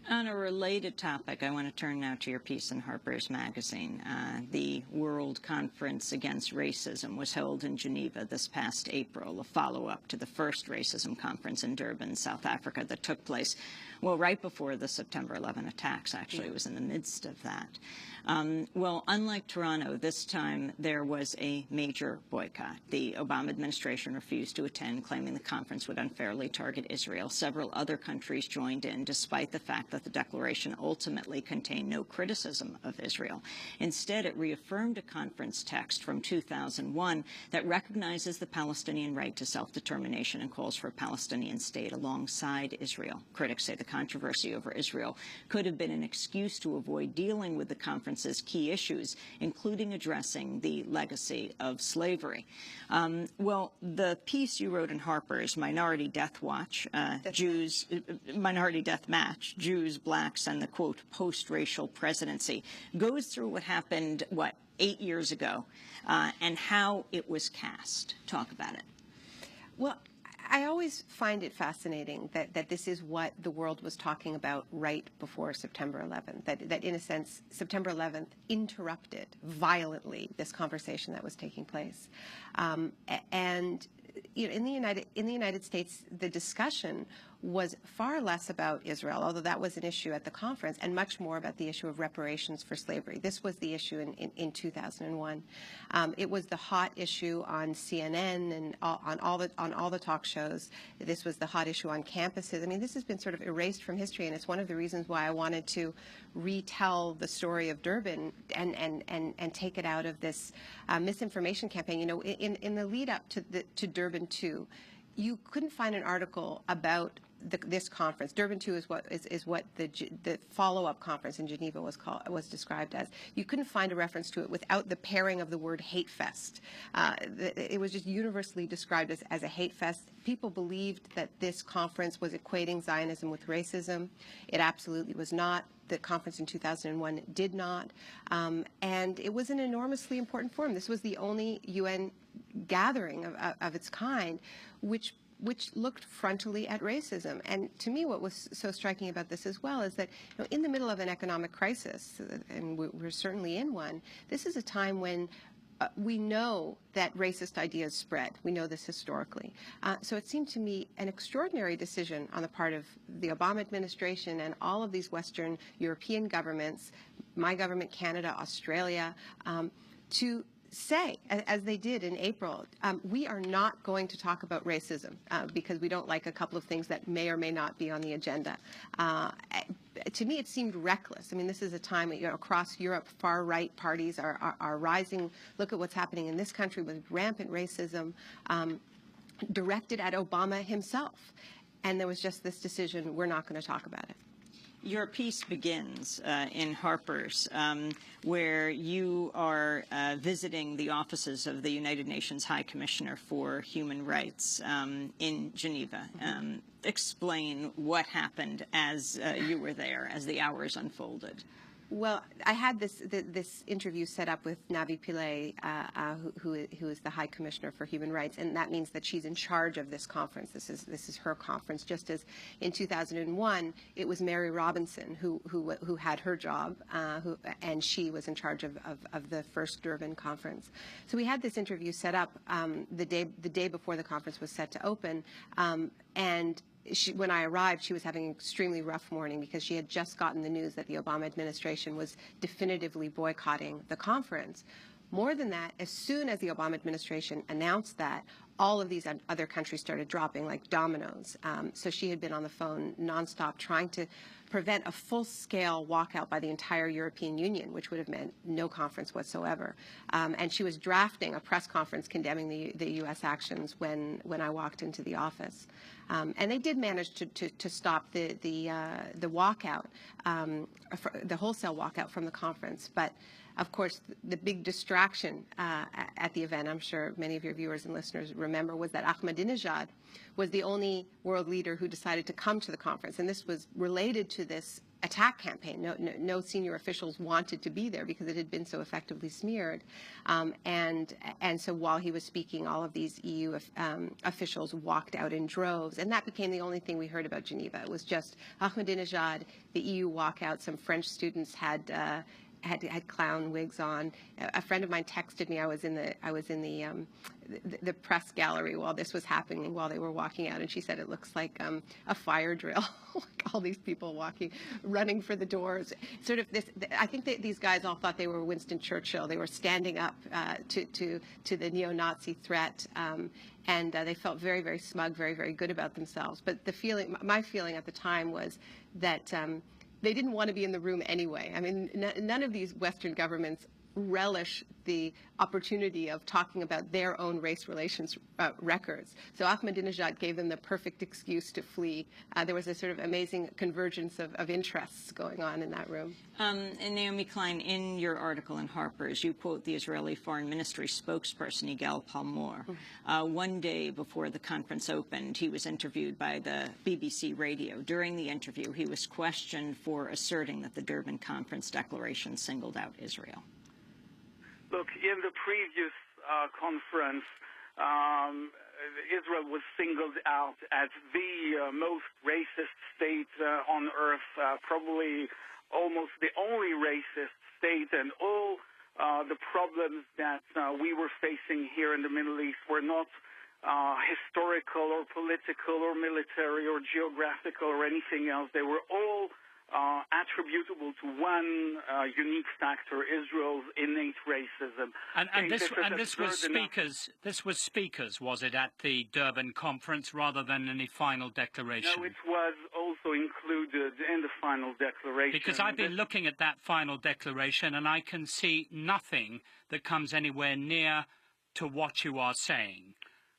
On a related topic, I want to turn now to your piece in Harpers Magazine. The World Conference Against Racism was held in Geneva this past April, a follow-up to the first racism conference in Durban, South Africa, that took place, well, right before the September 11 attacks, actually. It was in the midst of that. Well, unlike Toronto, this time there was a major boycott. The Obama administration refused to attend, claiming the conference would unfairly target Israel. Several other countries joined in, despite the fact that the declaration ultimately contained no criticism of Israel. Instead, it reaffirmed a conference text from 2001 that recognizes the Palestinian right to self-determination and calls for a Palestinian state alongside Israel. Critics say the controversy over Israel could have been an excuse to avoid dealing with the conference's key issues, including addressing the legacy of slavery. Well, the piece you wrote in Harper's, Minority Death Watch, Minority Death Match, Jews, Blacks, and the, quote, post-racial presidency, goes through what happened, 8 years ago, and how it was cast. Talk about it. Well, I always find it fascinating that this is what the world was talking about right before September 11th, that in a sense, September 11th interrupted violently this conversation that was taking place. And you know, in the United States, the discussion was far less about Israel, although that was an issue at the conference, and much more about the issue of reparations for slavery. This was the issue in 2001. It was the hot issue on CNN and on all the talk shows. This was the hot issue on campuses. I mean, this has been sort of erased from history, and it's one of the reasons why I wanted to retell the story of Durban and take it out of this misinformation campaign. You know, in the lead up to Durban 2, you couldn't find an article about this conference. Durban 2 is what the follow-up conference in Geneva was described as. You couldn't find a reference to it without the pairing of the word hate fest. It was just universally described as a hate fest. People believed that this conference was equating Zionism with racism. It absolutely was not. The conference in 2001 did not. And it was an enormously important forum. This was the only UN gathering of its kind which looked frontally at racism. And to me, what was so striking about this as well is that, you know, in the middle of an economic crisis, and we're certainly in one, this is a time when we know that racist ideas spread. We know this historically. So it seemed to me an extraordinary decision on the part of the Obama administration and all of these Western European governments, my government, Canada, Australia, to say, as they did in April, we are not going to talk about racism because we don't like a couple of things that may or may not be on the agenda. To me, it seemed reckless. I mean, this is a time, you know, across Europe, far-right parties are rising. Look at what's happening in this country with rampant racism directed at Obama himself. And there was just this decision, we're not going to talk about it. Your piece begins in Harper's, where you are visiting the offices of the United Nations High Commissioner for Human Rights in Geneva. Explain what happened as you were there, as the hours unfolded. Well, I had this interview set up with Naomi Klein, who is the High Commissioner for Human Rights, and that means that she's in charge of this conference. This is her conference. Just as in 2001, it was Mary Robinson who had her job, and she was in charge of the first Durban conference. So we had this interview set up the day before the conference was set to open, and when I arrived, she was having an extremely rough morning because she had just gotten the news that the Obama administration was definitively boycotting the conference. More than that, as soon as the Obama administration announced that, all of these other countries started dropping like dominoes. So she had been on the phone nonstop trying to prevent a full-scale walkout by the entire European Union, which would have meant no conference whatsoever. And she was drafting a press conference condemning the U.S. actions when I walked into the office. And they did manage to stop the walkout, the wholesale walkout from the conference. But Of course, the big distraction at the event, I'm sure many of your viewers and listeners remember, was that Ahmadinejad was the only world leader who decided to come to the conference. And this was related to this attack campaign. No senior officials wanted to be there because it had been so effectively smeared. And so while he was speaking, all of these EU officials walked out in droves. And that became the only thing we heard about Geneva. It was just Ahmadinejad, the EU walkout. Some French students had clown wigs on. A friend of mine texted me. I was in the press gallery while this was happening, while they were walking out, and she said it looks like a fire drill, like all these people running for the doors. Sort of this. I think these guys all thought they were Winston Churchill. They were standing up to the neo-Nazi threat. And they felt very, very smug, very, very good about themselves. But my feeling at the time was that they didn't want to be in the room anyway. I mean, none of these Western governments relish the opportunity of talking about their own race relations records. So Ahmadinejad gave them the perfect excuse to flee. There was a sort of amazing convergence of interests going on in that room. And Naomi Klein, in your article in Harper's, you quote the Israeli Foreign Ministry spokesperson, Yigal Palmor. One day before the conference opened, he was interviewed by the BBC radio. During the interview, he was questioned for asserting that the Durban Conference Declaration singled out Israel. Look, in the previous conference, Israel was singled out as the most racist state on earth, probably almost the only racist state, and all the problems that we were facing here in the Middle East were not historical or political or military or geographical or anything else. They were all attributable to one unique factor: Israel's innate racism. And this was speakers, was it, at the Durban conference rather than any final declaration? No, it was also included in the final declaration. Because I've been looking at that final declaration and I can see nothing that comes anywhere near to what you are saying.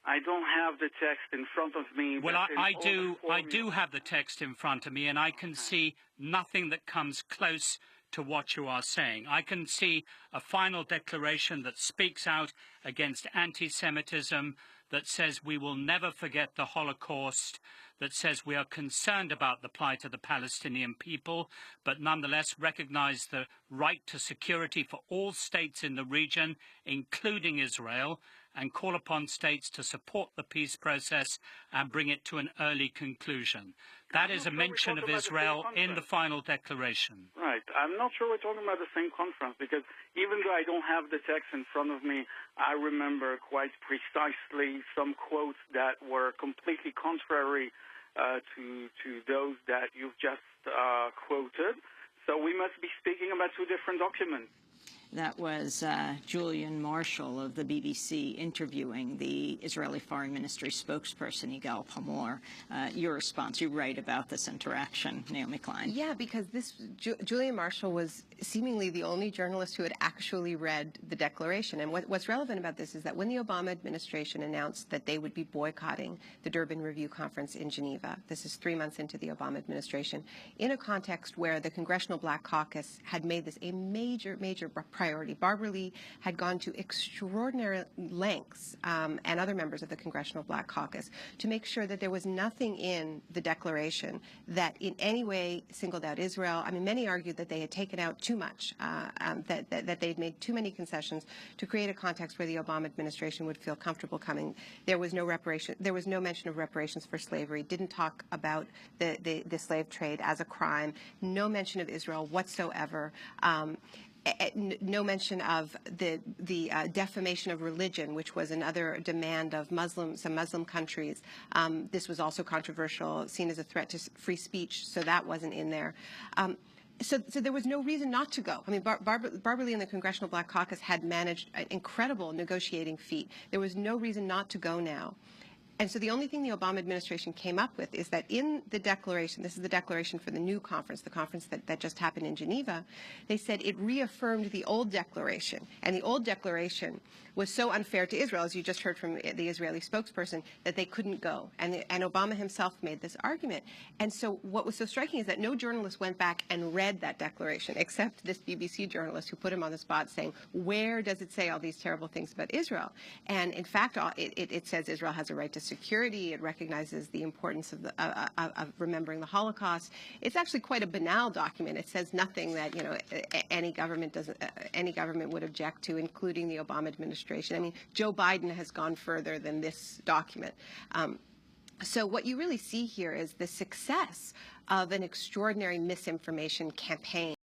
I don't have the text in front of me. Well, I do have the text in front of me, and I can see nothing that comes close to what you are saying. I can see a final declaration that speaks out against anti-Semitism, that says we will never forget the Holocaust, that says we are concerned about the plight of the Palestinian people, but nonetheless recognize the right to security for all states in the region, including Israel, and call upon states to support the peace process and bring it to an early conclusion. That is a mention of Israel in the final declaration. Right. I'm not sure we're talking about the same conference, because even though I don't have the text in front of me, I remember quite precisely some quotes that were completely contrary to those that you've just quoted. So we must be speaking about two different documents. That was Julian Marshall of the BBC interviewing the Israeli Foreign Ministry spokesperson, Yigal Palmor. Your response, you write about this interaction, Naomi Klein. Yeah, because Julian Marshall was seemingly the only journalist who had actually read the declaration. And what's relevant about this is that when the Obama administration announced that they would be boycotting the Durban Review Conference in Geneva, this is 3 months into the Obama administration, in a context where the Congressional Black Caucus had made this a major, major priority. Barbara Lee had gone to extraordinary lengths, and other members of the Congressional Black Caucus, to make sure that there was nothing in the declaration that in any way singled out Israel. I mean, many argued that they had taken out too much, that they had made too many concessions to create a context where the Obama administration would feel comfortable coming. There was no reparation. There was no mention of reparations for slavery. Didn't talk about the slave trade as a crime. No mention of Israel whatsoever. No mention of the defamation of religion, which was another demand of some Muslim countries. This was also controversial, seen as a threat to free speech, so that wasn't in there. So there was no reason not to go. I mean, Barbara Lee and the Congressional Black Caucus had managed an incredible negotiating feat. There was no reason not to go now. And so the only thing the Obama administration came up with is that in the declaration, this is the declaration for the new conference, the conference that just happened in Geneva, they said it reaffirmed the old declaration. And the old declaration was so unfair to Israel, as you just heard from the Israeli spokesperson, that they couldn't go. And Obama himself made this argument. And so what was so striking is that no journalist went back and read that declaration, except this BBC journalist who put him on the spot saying, where does it say all these terrible things about Israel? And in fact, it says Israel has a right to security. It recognizes the importance of remembering the Holocaust. It's actually quite a banal document. It says nothing that any government would object to, including the Obama administration. I mean, Joe Biden has gone further than this document. So what you really see here is the success of an extraordinary misinformation campaign